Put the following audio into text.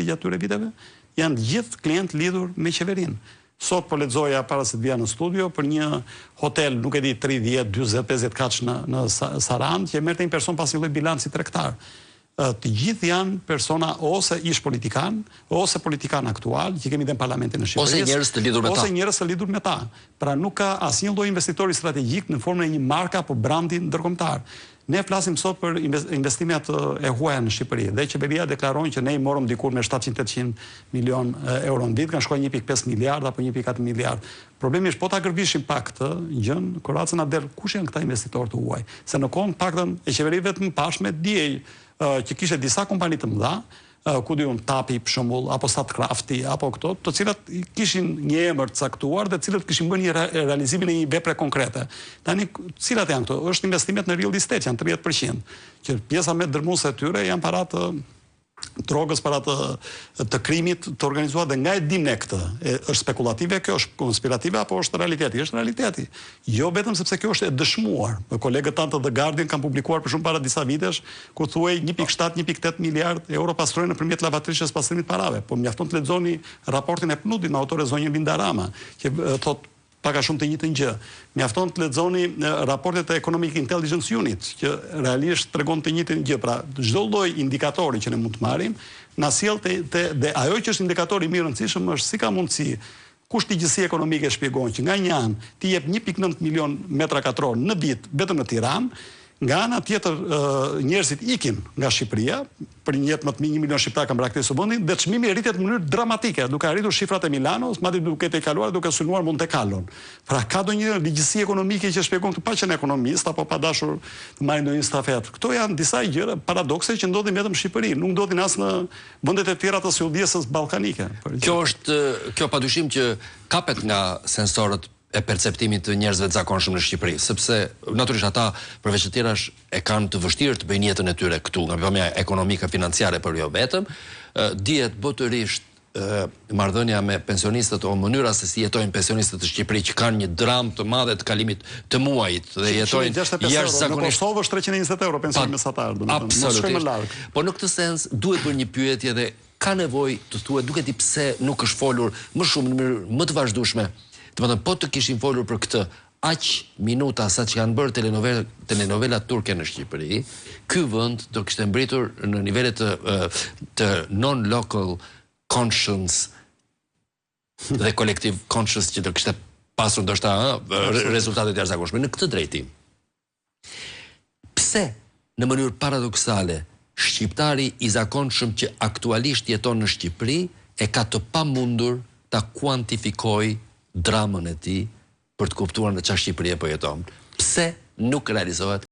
gjatë atyre viteve, janë gjithë klientë lidhur me qeverinë. Sot po lexoja para se të vija në studio për një hotel, nuk e di 30, 40, 50 kaç në Sarandë, që merrte një person pas një lloj bilanci tregtar. Të gjithë janë persona ose ish politikan, ose politikan aktual, që kemi dhe në Parlamentin e Shqipërisë, ose njerëz të lidhur me ta. Ose njerëz të lidhur me ta. Pra nuk ka asnjë lloj investitori strategjik në formën e një marke apo brandi ndërkombëtar. Ne flasim sot për investimet e huaja në Shqipëri dhe qeveria deklaron që ne i morëm dikur me 700-800 milion euro në vit, kanë shkuar 1.5 miliard apo 1.4 miliard. Problemi është po ta gërvishim pak këtë gjën, Koracë na del kush janë këta investitorë të huaj. Se në kohën paktën e qeverive vetëm pashme diej që kishte disa kompani të mëdha, ku diun Tapi për shembull, apo Statkrafti, apo këto, të cilat kishin një emër të caktuar dhe të cilët kishin bërë një realizimin e një vepre konkrete. Tani cilat janë këto? Është investimet në real estate, janë 30%, që pjesa më dërmuese e tyre janë paratë drogës, para të krimit të organizuar dhe nga e dim ne këtë. Është spekulative kjo, është konspirative apo është realiteti? Është realiteti. Jo vetëm sepse kjo është e dëshmuar. Kolegët tanë të The Guardian kanë publikuar për shumë para disa vitesh, ku thuaj 1.7, 1.8 miliard euro pastrojnë nëpërmjet lavatrishës pastrimit parave. Po mjafton të lexoni raportin e PNUD-it në autore zonjën Linda Rama, që thotë pak a shumë të njëjtën gjë. Mjafton të lexoni raportet e Economic Intelligence Unit, që realisht tregon të njëjtën gjë. Pra, çdo lloj indikatori që ne mund të marrim, na sjell dhe ajo që është indikatori më i rëndësishëm është si ka mundësi kushtigjësia ekonomike shpjegon që nga një anë ti jep 1.9 milion metra katror në vit vetëm në Tiranë, nga ana tjetër njerëzit ikin nga Shqipëria, për një jetë më të mirë 1 milion shqiptar kanë braktisë së vendit dhe çmimi rritet në mënyrë dramatike, duke arritur shifrat e Milanos, madje duke tejkaluar duke sulmuar Monte Carlon. Pra ka ndonjë ligjësi ekonomike që shpjegon këtë pa qenë ekonomist apo pa dashur të marrë ndonjë stafet. Këto janë disa gjëra paradokse që ndodhin vetëm në Shqipëri, nuk ndodhin as në vendet e tjera të Sudisës ballkanike. Kjo padyshim që kapet nga sensorët e perceptimit të njerëzve të zakonshëm në Shqipëri, sepse natyrisht ata përveç të tjerash e kanë të vështirë të bëjnë jetën e tyre këtu, nga pamja ekonomike, financiare, por jo vetëm, dihet botërisht marrëdhënia me pensionistët o mënyra se si jetojnë pensionistët të Shqipëri që kanë një dramë të madhe të kalimit të muajit dhe jetojnë jashtëzakonisht. Në Kosovë është 320 euro pensioni mesatar, absolutisht. Po në këtë sens duhet bërë një pyetje dhe ka nevojë të thuhet duket i pse nuk është folur më shumë në mënyrë më të vazhdueshme. Domethënë po të kishin folur për këtë aq minuta sa që kanë bërë telenovela turke në Shqipëri, ky vend do kishte mbritur në nivele të non-local conscience dhe collective conscience që do kishte pasur ndoshta rezultate të jashtëzakonshme në këtë drejtim. Pse në mënyrë paradoksale shqiptari i zakonshëm që aktualisht jeton në Shqipëri e ka të pamundur ta kuantifikojë dramën e tij për të kuptuar në çfarë Shqipërie po jeton. Pse nuk realizohet